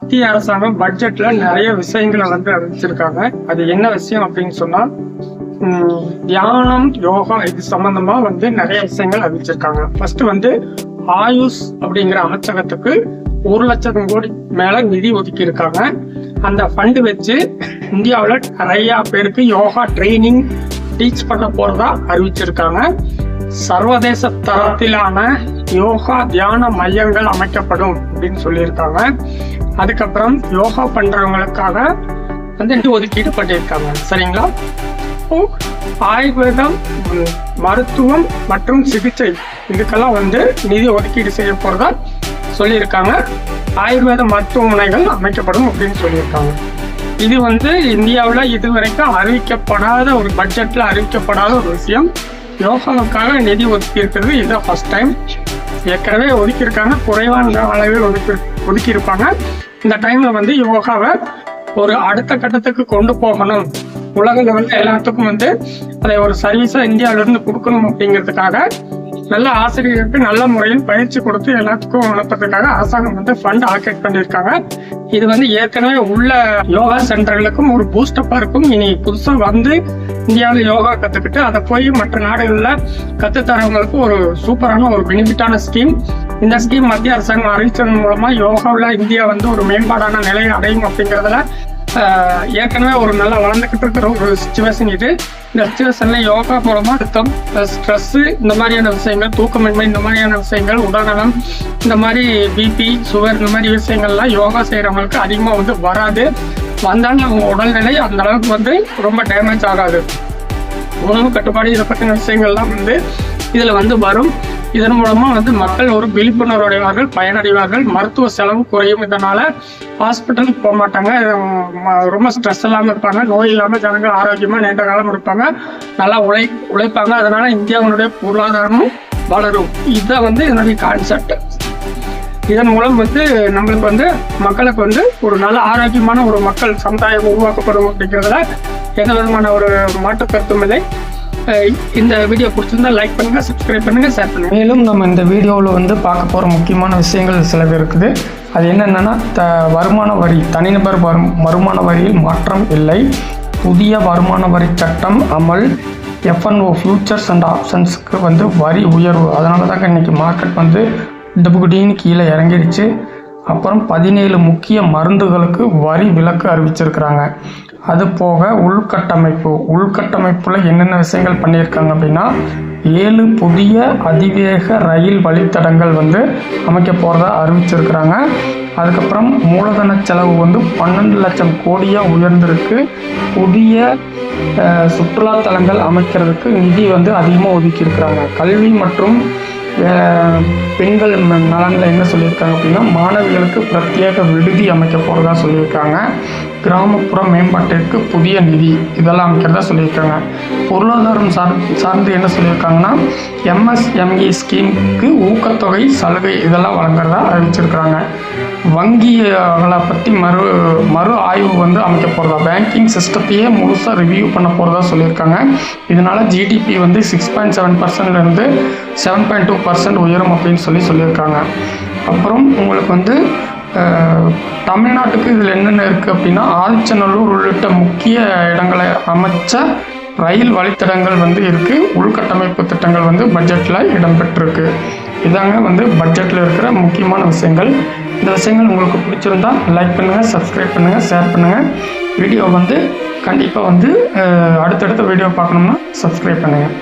மத்திய அரசாங்கம் பட்ஜெட்ல நிறைய விஷயங்களை வந்து அறிவிச்சிருக்காங்க. அது என்ன விஷயம் அப்படின்னு சொன்னா தியானம், யோகா இது சம்பந்தமா வந்து நிறைய விஷயங்கள் அறிவிச்சிருக்காங்க. ஃபர்ஸ்ட் வந்து ஆயுஷ் அப்படிங்கிற அமைச்சகத்துக்கு 1,00,000 கோடி மேல நிதி ஒதுக்கி இருக்காங்க. அந்த ஃபண்டு வச்சு இந்தியாவில் நிறைய பேருக்கு யோகா ட்ரைனிங் டீச் பண்ண போறதா அறிவிச்சிருக்காங்க. சர்வதேச தரத்திலான யோகா தியான மையங்கள் அமைக்கப்படும் அப்படின்னு சொல்லியிருக்காங்க. அதுக்கப்புறம் யோகா பண்றவங்களுக்காக வந்து ஒதுக்கீடு பண்ணியிருக்காங்க. சரிங்களா? ஆயுர்வேதம், மருத்துவம் மற்றும் சிகிச்சை இதுக்கெல்லாம் வந்து நிதி ஒதுக்கீடு செய்ய போறதா சொல்லியிருக்காங்க. ஆயுர்வேத மருத்துவமனைகள் அமைக்கப்படும் அப்படின்னு சொல்லியிருக்காங்க. இது வந்து இந்தியாவில் இதுவரைக்கும் அறிவிக்கப்படாத ஒரு பட்ஜெட்ல அறிவிக்கப்படாத ஒரு விஷயம். யோகாவுக்காக நிதி ஒதுக்கி இருக்கிறது இதுதான் ஃபர்ஸ்ட் டைம். ஏற்கனவே ஒதுக்கியிருக்காங்க, குறைவான அளவில் ஒதுக்கி இருப்பாங்க. இந்த டைம்ல வந்து யோகாவை ஒரு அடுத்த கட்டத்துக்கு கொண்டு போகணும், உலக லெவல்ல எல்லாத்துக்கும் வந்து அதை ஒரு சர்வீஸா இந்தியாவில இருந்து கொடுக்கணும் அப்படிங்கிறதுக்காக நல்ல ஆசிரியருக்கு நல்ல முறையில் பயிற்சி கொடுத்து எல்லாத்துக்கும் அனுப்புறதுக்காக அரசாங்கம் வந்து ஃபண்ட் அலோகேட் பண்ணியிருக்காங்க. இது வந்து ஏற்கனவே உள்ள யோகா சென்டர்களுக்கும் ஒரு பூஸ்டப்பா இருக்கும். இனி புதுசா வந்து இந்தியாவில் யோகா கத்துக்கிட்டு அதை போய் மற்ற நாடுகள்ல கத்துத்தரவங்களுக்கு ஒரு சூப்பரான ஒரு பெனிஃபிட்டான ஸ்கீம். இந்த ஸ்கீம் மத்திய அரசாங்கம் அறிவிச்சதன் மூலமா யோகாவில் இந்தியா வந்து ஒரு மேம்பாடான நிலையை அடையும் அப்படிங்கிறதுல ஏற்கனவே ஒரு நல்லா வளர்ந்துகிட்டு இருக்கிற ஒரு சிச்சுவேஷன் இது. இந்த சிச்சுவேஷன்ல யோகா மூலமா அழுத்தம், ஸ்ட்ரெஸ், இந்த மாதிரியான விஷயங்கள், தூக்கமின்மை, இந்த மாதிரியான விஷயங்கள், உடல்நலம், இந்த மாதிரி பிபி, சுகர், இந்த மாதிரி விஷயங்கள்லாம் யோகா செய்யறவங்களுக்கு அதிகமா வந்து வராது. வந்தாலும் அவங்க உடல்நிலை அந்த அளவுக்கு வந்து ரொம்ப டேமேஜ் ஆகாது. உணவு கட்டுப்பாடு இதை பற்றின விஷயங்கள்லாம் வந்து இதுல வந்து வரும். இதன் மூலமா வந்து மக்கள் ஒரு விழிப்புணர்வு அடைவார்கள், பயனடைவார்கள், மருத்துவ செலவு குறையும். இதனால ஹாஸ்பிட்டலுக்கு போக மாட்டாங்க, ரொம்ப ஸ்ட்ரெஸ் இல்லாமல் இருப்பாங்க, நோய் இல்லாமல் ஜனங்கள் ஆரோக்கியமா நீண்ட காலம் இருப்பாங்க, நல்லா உழைப்பாங்க. அதனால இந்தியாவுடைய பொருளாதாரமும் வளரும். இதுதான் வந்து இதனுடைய கான்செப்ட். இதன் மூலம் வந்து நம்மளுக்கு வந்து மக்களுக்கு வந்து ஒரு நல்ல ஆரோக்கியமான ஒரு மக்கள் சமுதாயம் உருவாக்கப்படும் அப்படிங்கிறதுல எந்த விதமான ஒரு மாற்று கருத்தும் இல்லை. இந்த வீடியோ பிடிச்சிருந்தா லைக் பண்ணுங்க, சப்ஸ்கிரைப் பண்ணுங்க, ஷேர் பண்ணுங்க. மேலும் நம்ம இந்த வீடியோவில் வந்து பார்க்க போகிற முக்கியமான விஷயங்கள் சில இருக்குது. அது என்னென்னா வருமான வரி, தனிநபர் வருமான வரியில் மாற்றம் இல்லை, புதிய வருமான வரி சட்டம் அமல், F&O ஃபியூச்சர்ஸ் அண்ட் ஆப்ஷன்ஸுக்கு வந்து வரி உயர்வு. அதனால தாங்க இன்றைக்கி மார்க்கெட் வந்து டபுகுடின்னு கீழே இறங்கிடுச்சு. அப்புறம் 17 முக்கிய மருந்துகளுக்கு வரி விலக்கு அறிவிச்சிருக்கிறாங்க. அது போக உள்கட்டமைப்பில் என்னென்ன விஷயங்கள் பண்ணியிருக்காங்க அப்படின்னா 7 புதிய அதிவேக ரயில் வழித்தடங்கள் வந்து அமைக்க போகிறதா அறிவிச்சிருக்கிறாங்க. அதுக்கப்புறம் மூலதன செலவு வந்து 12 லட்சம் கோடியாக உயர்ந்திருக்கு. புதிய சுற்றுலாத்தலங்கள் அமைக்கிறதுக்கு நிதி வந்து அதிகமாக ஒதுக்கியிருக்கிறாங்க. கல்வி மற்றும் பெண்கள் நலனில் என்ன சொல்லியிருக்காங்க அப்படின்னா மாணவிகளுக்கு பிரத்யேக விடுதி அமைக்க போகிறதா சொல்லியிருக்காங்க. கிராமப்புற மேம்பாட்டிற்கு புதிய நிதி இதெல்லாம் அமைக்கிறதா சொல்லியிருக்காங்க. பொருளாதாரம் சார்ந்து என்ன சொல்லியிருக்காங்கன்னா MSME ஸ்கீமுக்கு ஊக்கத்தொகை சலுகை இதெல்லாம் வழங்குறதா அறிவிச்சிருக்கிறாங்க. வங்கிகளை பற்றி மறு ஆய்வு வந்து அமைக்க போகிறதா, பேங்கிங் சிஸ்டத்தையே முழுசாக ரிவ்யூ பண்ண போகிறதா சொல்லியிருக்காங்க. இதனால GDP வந்து 6.7%லேருந்து 7.2% உயரும் அப்படின்னு சொல்லியிருக்காங்க. அப்புறம் உங்களுக்கு வந்து தமிழ்நாட்டுக்கு இதில் என்னென்ன இருக்குது அப்படின்னா ஆதிச்சநல்லூர் உள்ளிட்ட முக்கிய இடங்களை அமைச்ச ரயில் வழித்தடங்கள் வந்து இருக்குது. உள்கட்டமைப்பு திட்டங்கள் வந்து பட்ஜெட்டில் இடம்பெற்றிருக்கு. இதாங்க வந்து பட்ஜெட்டில் இருக்கிற முக்கியமான விஷயங்கள். இந்த விஷயங்கள் உங்களுக்கு பிடிச்சிருந்தா லைக் பண்ணுங்கள், சப்ஸ்கிரைப் பண்ணுங்கள், ஷேர் பண்ணுங்கள். வீடியோ வந்து கண்டிப்பாக வந்து அடுத்தடுத்த வீடியோ பார்க்கணும்னா சப்ஸ்கிரைப் பண்ணுங்கள்.